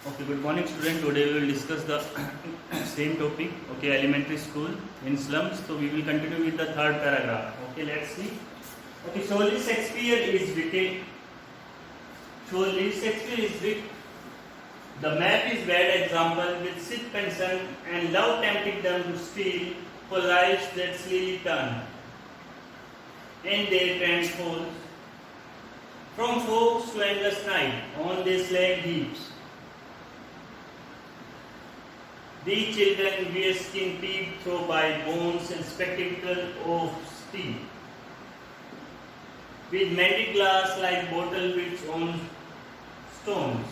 Okay, good morning student. Today we will discuss the same topic, okay, elementary school in slums. So we will continue with the third paragraph. Okay, let's see. Okay, surely Shakespeare is wicked. Surely Shakespeare is wicked. The map is bad example with ship and sun and love tempted them to steal for lives that slowly turn. And they transport from folks to endless night on their slag heaps. These children wear skin teeth through by bones and spectacle of steel, with mended glass like bottle which on stones,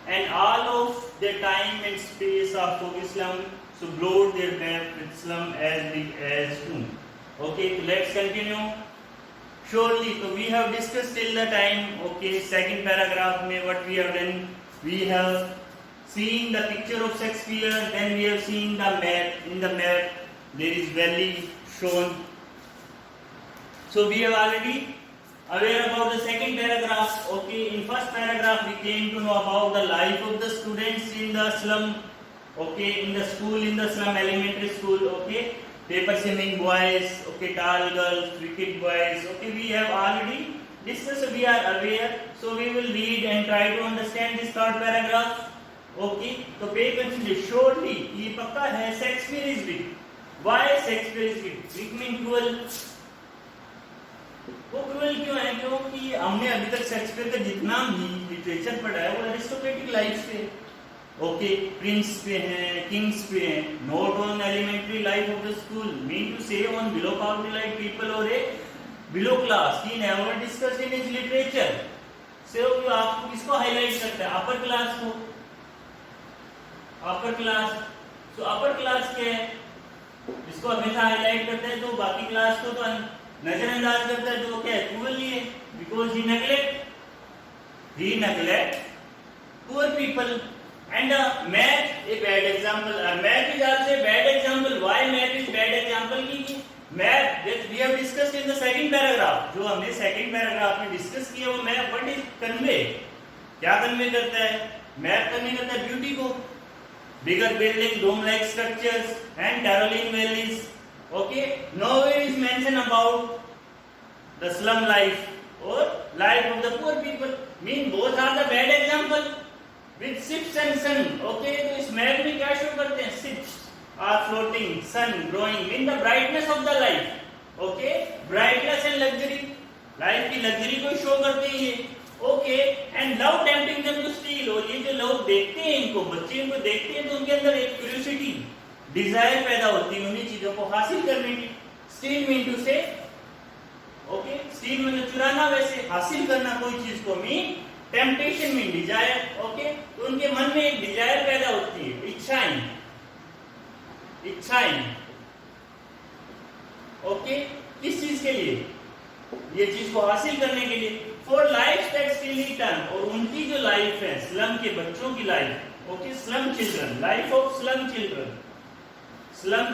and all of their time and space are for slum, so bloat their map with slum as big as tomb. Okay, so let's continue. Surely, so we have discussed till the time. Okay, second paragraph में what we have done, we have seen the picture of Shakespeare, then we have seen the map. In the map, there is valley shown. So we have already aware about the second paragraph. Okay, in first paragraph we came to know about the life of the students in the slum. Okay, in the school, in the slum elementary school. Okay, paper swimming boys. Okay, tall girls, wicked boys. Okay, we have already discussed. We are aware. So we will read and try to understand this third paragraph. Okay तो पे consider surely ये पक्का है Shakespeare is weak why Shakespeare is weak weak mean cruel वो cruel क्यों है क्योंकि हमने अभी तक शेक्सपियर का जितना भी लिटरेचर पढ़ा है वो एरिस्टोक्रेटिक लाइफ पे ओके प्रिंस पे है किंग्स पे है not on elementary life of the school mean to say on below poverty life people और a below class he never discuss in his literature so आपको किसको हाईलाइट करता है अपर क्लास को अपर क्लास तो upper class क्या है इसको हमेशा हाईलाइट करते हैं तो बाकी क्लास को तो नजरअंदाज करता है जो क्या है क्रूअल ही है because he neglect poor people and math a bad example math is also a bad example why math is bad example की math that we have discussed in the second paragraph जो हमने second paragraph में discuss किया वो math what is convey क्या convey करता है math convey करता है ब्यूटी को bigger building, dome-like structures and Caroline valleys. Okay, nowhere is mention about the slum life or life of the poor people. Mean both are the bad example with ships and sun. Okay, तो इस map में क्या show करते हैं ships are floating, sun growing, mean the brightness of the life. Okay, brightness and luxury, life की luxury को show करते हैं ये. Okay and love tempting them to steal और ये जो लोग देखते हैं इनको बच्चे इनको देखते हैं तो उनके अंदर एक क्यूरियोसिटी डिजायर पैदा होती है उन्हीं चीजों को हासिल करने की स्टील मीन टू से ओके स्टील मतलब चुराना वैसे हासिल करना कोई चीज को mean temptation mean Dzire okay तो उनके मन में एक डिजायर पैदा होती है इच्छाएं ओके किस चीज के लिए ये चीज को हासिल करने के लिए for life that still return और उनकी जो लाइफ है स्लम के बच्चों की life okay slum children life of slum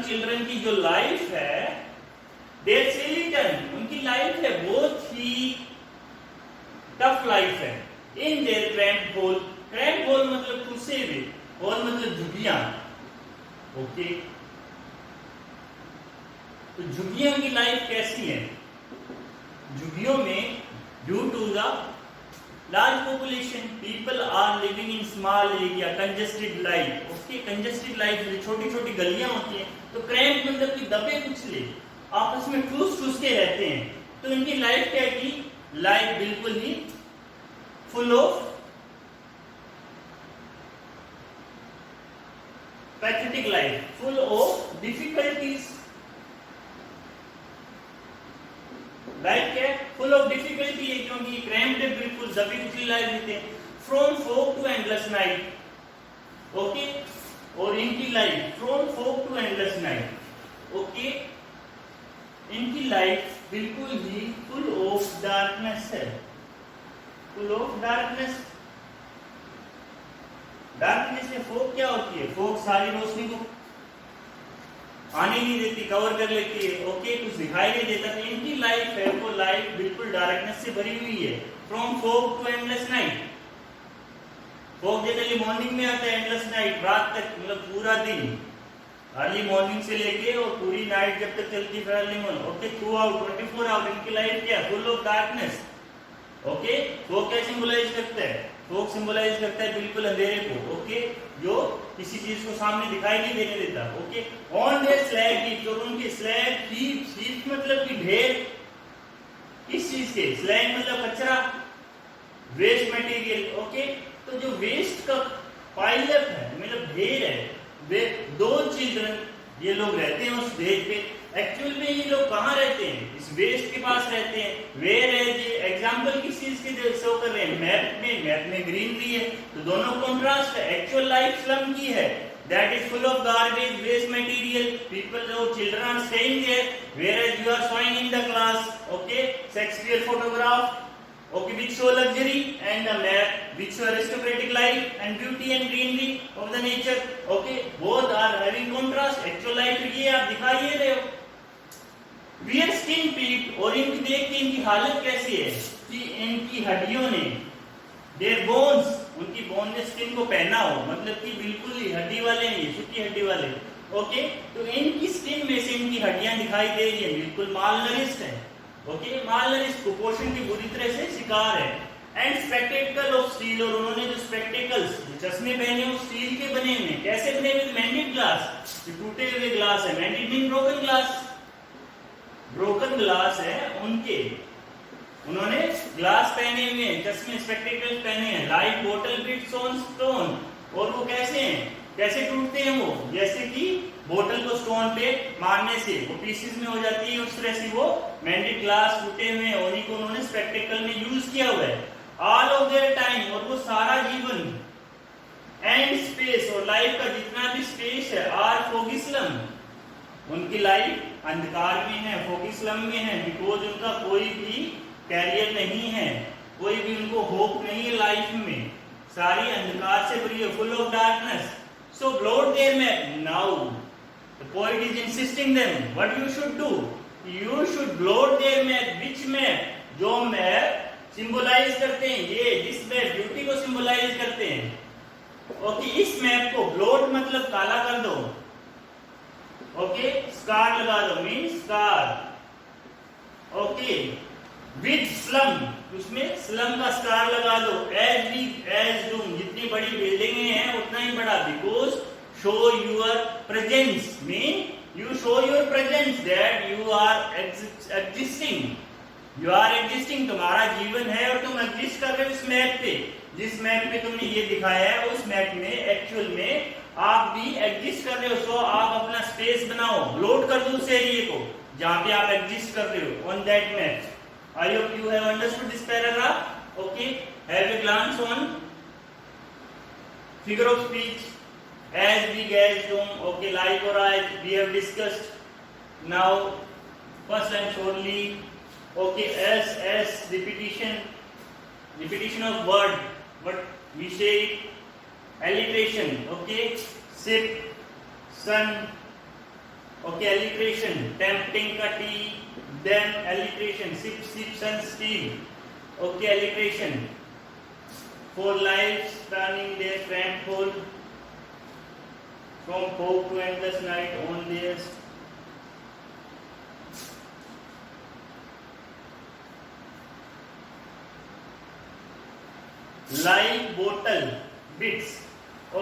children की जो लाइफ है देयर स्टिल रिटर्न उनकी लाइफ है बहुत ही टफ लाइफ है इन देयर क्रैम्प होल मतलब खुसे हुए होल मतलब झुग्गियां ओके तो झुग्गियों की लाइफ कैसी है झुग्गियों में due to the large population people are living in small area congested life उसकी congested life में छोटी छोटी गलियां होती हैं तो क्रैम्प मतलब कि दबे कुचले आपस में ठूस के रहते हैं तो इनकी लाइफ क्या की लाइफ बिल्कुल ही full of pathetic life full of difficulties life क्या है फुल ऑफ डिफिकल्टी है क्योंकि क्रैम्प्ड बिल्कुल दबी कुचली लाइफ जीते हैं from fog to endless night okay और इनकी life from fog to endless night okay इनकी लाइफ बिल्कुल ही फुल ऑफ डार्कनेस है फुल ऑफ डार्कनेस में फोक क्या होती है फोक सारी रोशनी को आने नहीं देती कवर कर लेती है ओके कुछ दिखाई नहीं देता तो इनकी लाइफ है वो लाइफ बिल्कुल डार्कनेस से भरी हुई है from fog to endless night fog generally morning में आता है, एंडलेस नाइट, रात तक, मतलब पूरा दिन, अर्ली मॉर्निंग से लेके और पूरी नाइट जब तक चलती है early morning. Okay, throughout 24 hour इनकी लाइफ क्या, full of darkness. Okay, fog क्या सिंबलाइज करता है, फॉग सिंबलाइज करता है बिल्कुल अंधेरे को। ओके, जो किसी चीज को सामने दिखाई नहीं देने देता। Okay, on their slag heaps, और उनके स्लैग हीप्स, हीप्स मतलब कि ढेर, किस चीज के, स्लैग मतलब कचरा, वेस्ट मटेरियल। ओके, तो जो वेस्ट का पाइलअप है, मतलब ढेर है, वे दो चिल्ड्रन, ये लोग रहते हैं उस ढेर पे। एक्चुअल में ये लोग कहाँ रहते हैं, इस वेस्ट के पास रहते हैं। वेयर है ये एग्जांपल किस चीज के शो कर रहे हैं, मैप में ग्रीनरी है, तो दोनों कॉन्ट्रास्ट है। एक्चुअल लाइफ स्लम की है, that is full of garbage, waste material, people or children are staying there, whereas you are showing in the class, okay, Shakespeare photograph, okay, which show luxury, and the map which show aristocratic life and beauty and greenery of the nature. Okay, both are having contrast. Actual life ये आप दिखा ही रहे हो। Wear skin peaked, और इनकी देख के इनकी हालत कैसी है कि इनकी हड्डियों ने, their bones, उनकी बोन ने स्किन को पहना हो, मतलब कि बिल्कुल ही हड्डी वाले नहीं, सूखी हड्डी वाले। ओके, तो इनकी स्किन में से इनकी हड्डियां दिखाई दे रही है, बिल्कुल मालनरिश्ड है। ओके, मालनरिश्ड, कुपोषण की बुरी तरह से शिकार है। एंड स्पेक्टेकल ऑफ स्टील, और उन्होंने जो स्पेक्टेकल्स, चश्मे पहने वो स्टील के बने हुए, कैसे बने हुए, मेंडेड ग्लास, टूटे हुए ग्लास है, मेंडेड mean broken glass, broken glass है उनके, उन्होंने ग्लास पहने हुए हैं, चश्मे स्पेक्टेकल्स पहने हैं, लाइक बोतल बिट्स ऑन स्टोन, और वो कैसे हैं, कैसे टूटते हैं वो, जैसे कि बोतल को स्टोन पे मारने से वो पीसेस में हो जाती है, उस तरह से वो मेंडेड ग्लास टूटे हुए हैं, उन्हीं को उन्होंने स्पेक्टेकल में यूज किया हुआ है। ऑल ऑफ देयर टाइम, और वो सारा जीवन, एंड स्पेस, और लाइफ का जितना भी स्पेस है, आर फोगिस्लम, उनकी लाइफ अंधकार में है, फोगिस्लम में है, बिकॉज उनका कोई भी कैरियर नहीं है, कोई भी उनको होप नहीं है लाइफ में, सारी अंधकार से भरी है, full of darkness. So blot their map, now the poet is insisting them what you should do, you should blot their map, which map, जो मैप सिंबलाइज करते हैं, ये जिस मैप ब्यूटी को सिंबलाइज करते हैं। ओके, इस मैप को ब्लॉट मतलब काला कर दो। ओके, स्कार लगा दो, mean scar. Okay, with slum, उसमें स्लम का स्टार लगा दो। एज बिग एज रूम, जितनी बड़ी बिल्डिंगें हैं उतना ही बड़ा, because show your presence, mean you show your presence, that you are existing, you are existing, तुम्हारा जीवन है और तुम एग्जिस्ट कर रहे हो इस मैप पे, जिस मैप पे तुमने ये दिखाया है उस मैप में एक्चुअल में आप भी एग्जिस्ट कर रहे हो। सो आप अपना स्पेस बनाओ, लोड कर दो उस एरिया को जहां पे आप एग्जिस्ट कर रहे हो, on that map. I hope you have understood this paragraph. Okay, have a glance on figure of speech, as big as room. Okay, like or as we have discussed. Now, first and surely, okay, as repetition, repetition of word, but we say alliteration. Okay, sip, sun. Okay, alliteration, tempting ka tea. Then alliteration, sip, sip, sun, steam. Okay, alliteration. For lives turning their tramp hole, from fog to endless night on theirs. Like bottle bits.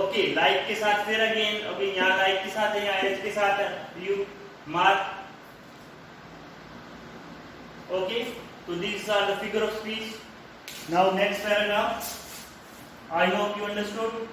Okay, like के साथ फिर again. Okay, यहाँ like के साथ है, यहाँ h के साथ है. You mark. Okay, so these are the figure of speech. Now next paragraph, I hope you understood.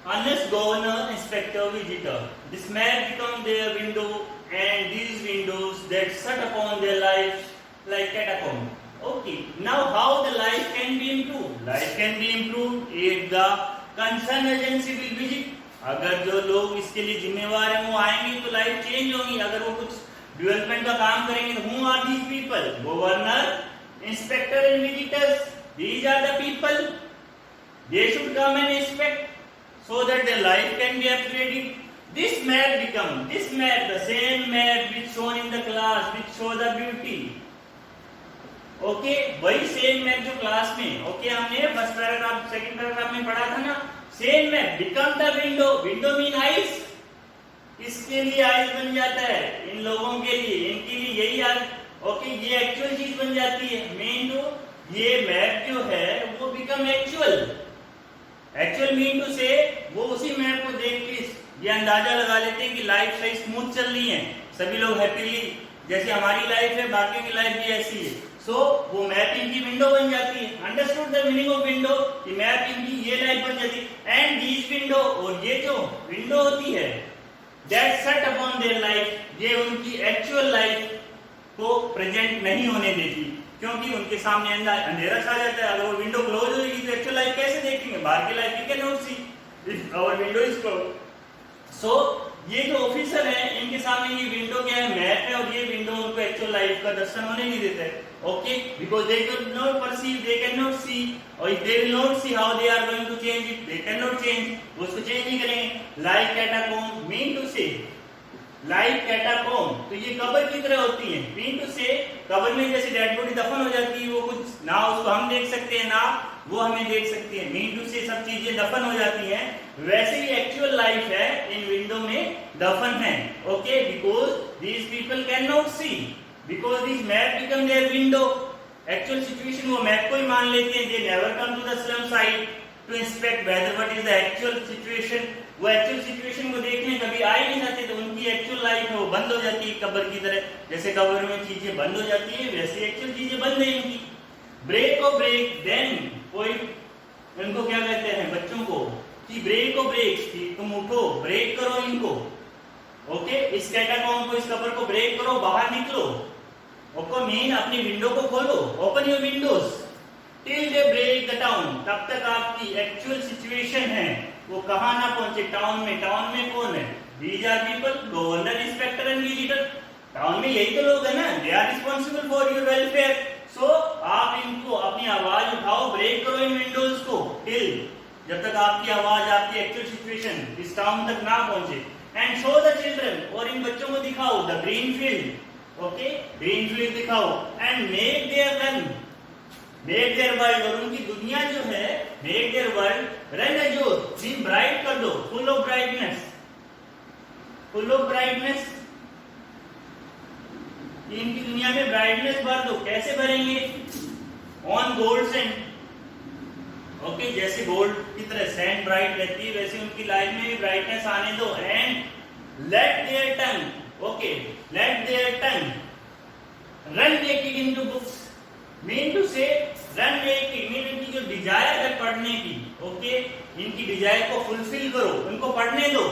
Unless governor, inspector, visitor, this map become their window, and these windows that shut upon their lives like catacomb. Okay, now how the life can be improved? Life can be improved if the concerned agency will visit. अगर जो लोग इसके लिए जिम्मेवार हैं वो आएंगे तो लाइफ चेंज होगी। अगर वो कुछ डेवलपमेंट का काम करेंगे तो who are these people? Governor, inspector and visitors. these are the people, they should come and inspect so that their life can be upgraded. This map, the same map which shown in the class, which show the beauty. Okay, वही same map जो class में, okay, हमने first paragraph second paragraph में पढ़ा था ना, same map become the window. Window mean eyes. इसके लिए आइज बन जाता है, इन लोगों के लिए, इनके लिए यही आइज. ओके, ये एक्चुअल चीज बन जाती है. मीन टू ये मैप जो है वो become actual. Actual mean to say वो उसी मैप को देख के ये अंदाजा लगा लेते हैं कि लाइफ सही स्मूथ चल रही है, सभी लोग हैप्पीली, जैसे हमारी लाइफ है बाकी की लाइफ भी ऐसी है. सो वो मैप इनकी विंडो बन जाती है. Understood the meaning of window, कि मैप इनकी ये लाइफ बन जाती है. एंड दिस विंडो, और ये जो विंडो होती है, that set upon their life, ये उनकी एक्चुअल लाइफ को प्रेजेंट नहीं होने देती, क्योंकि उनके सामने अंधेरा छा जाता है. अगर वो विंडो क्लोज होगी तो एक्चुअल लाइफ कैसे देखेंगे? बाहर की life we can not see if our window is close. So ये जो ऑफिसर है, इनके सामने ये विंडो क्या है? मैप है, और ये विंडो उनको एक्चुअल लाइफ का दर्शन होने नहीं देता है. Okay, because they can not perceive, they can not see, और if they will not see how they are going to change it, they can not change, वो उसको चेंज नहीं करेंगे. Like catacomb, mean to say like catacomb, तो ये कब्र की तरह होती है. मीन टू से कब्र में जैसे डेड बॉडी दफन हो जाती है, वो कुछ ना उसको हम देख सकते हैं ना वो हमें देख सकती है. मीन टू से सब चीजें दफन हो जाती हैं, वैसे ही एक्चुअल लाइफ है इन विंडो में दफन है. Okay, because these people can not see, because this map become their window. Actual situation वो मैप को ही मान लेते हैं. They never come to the slum site to inspect whether what is the actual situation. वो actual situation को देखने कभी आ ही नहीं जाते, तो उनकी एक्चुअल लाइफ है वो बंद हो जाती है कब्र की तरह. जैसे कब्र में चीजें बंद हो जाती है, वैसे एक्चुअल चीजें बंद है इनकी. ब्रेक और ब्रेक, देन कोई इनको क्या कहते हैं बच्चों को, कि ब्रेक और ब्रेक, तुम उठो, ब्रेक करो इनको. ओके, इस कैटाकॉम्ब को, इस कब्र को ब्रेक करो, बाहर निकलो. ओके, मीन अपनी विंडो को खोलो, open your windows till they break the town. तब तक आपकी एक्चुअल सिचुएशन है वो कहां ना पहुंचे, टाउन में. टाउन में कौन है? These are people, governor, inspector and visitor. Town में यही तो लोग है ना, they are responsible for your welfare. So आप इनको अपनी आवाज उठाओ, ब्रेक करो इन विंडोज को टिल, जब तक आपकी आवाज, आपकी एक्चुअल सिचुएशन इस टाउन तक ना पहुंचे. एंड शो द चिल्ड्रन, और इन बच्चों को दिखाओ, the green field. Okay, green field दिखाओ. And make their run, make their world, और उनकी दुनिया जो है, मेक देयर वर्ल्ड रन जो भी ब्राइट कर दो, full of brightness, full of brightness. इनकी दुनिया में ब्राइटनेस भर दो. कैसे भरेंगे? On gold sand. ओके, जैसे गोल्ड की तरह सैंड ब्राइट रहती है, वैसे उनकी लाइफ में भी ब्राइटनेस आने दो. And let their tongue, okay, let their tongue run naked into books. Mean to say run naked, mean इनकी जो डिजायर है पढ़ने की, ओके, इनकी डिजायर को फुलफिल करो, इनको पढ़ने दो,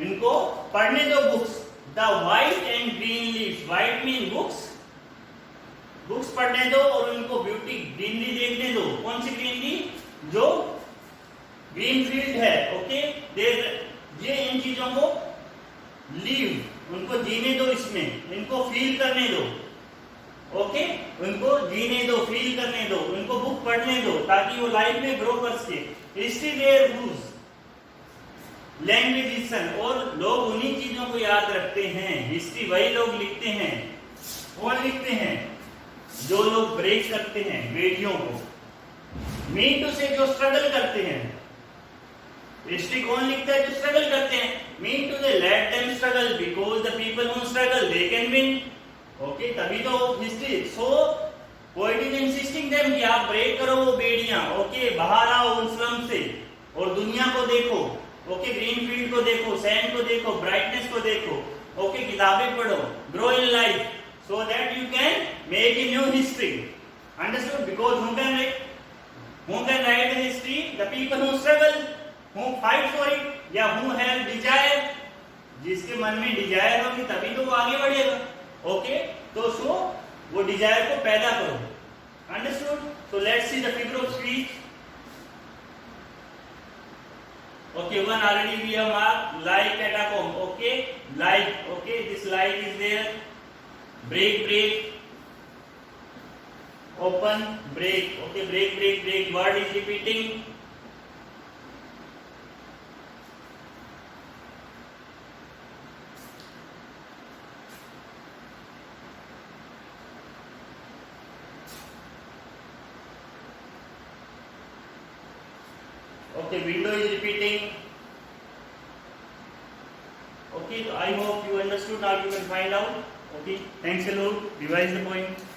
इनको पढ़ने दो books. The white and green leaves, white mean books, books पढ़ने दो और उनको ब्यूटी ग्रीनरी देखने दो. कौन सी ग्रीनरी? जो ग्रीन फील्ड है. ओके, ये इन चीजों को लीव, उनको जीने दो, इसमें इनको फील करने दो. ओके, उनको जीने दो, फील करने दो, उनको बुक पढ़ने दो, ताकि वो लाइफ में ग्रो कर सके. हिस्ट्री देयर रूज, लैंग्वेज, और लोग उन्हीं चीजों को याद रखते हैं. हिस्ट्री वही लोग लिखते हैं. कौन लिखते हैं? जो लोग ब्रेक करते हैं बेटियों को. मीन टू से जो स्ट्रगल करते हैं. हिस्ट्री कौन लिखता है? जो स्ट्रगल करते हैं. मीन टू से let them struggle, because the people who struggle they can win. Okay, तभी तो history. So poet is insisting them कि आप ब्रेक करो वो बेड़ियां. ओके, बाहर आओ उन स्लम से और दुनिया को देखो. ओके, ग्रीन फील्ड को देखो, सैंड को देखो, ब्राइटनेस को देखो. ओके, किताबें पढ़ो, grow in life, so that you can make a new history. Understood? Because who can write the history? The people who struggle, who fight for it, या who have desire. जिसके मन में Dzire होगी तभी तो वो आगे बढ़ेगा. ओके, तो सो वो डिजायर को पैदा करो. Understood? So let's see the figure of speech. Okay, one already we have marked, like catacomb. Okay, like. Okay, this like is there. Break, break. open, break. Okay, break, break, break. Word is repeating. Okay, window is repeating. Okay, so I hope you understood. Now you can find out. Okay, thanks a lot. Revise the point.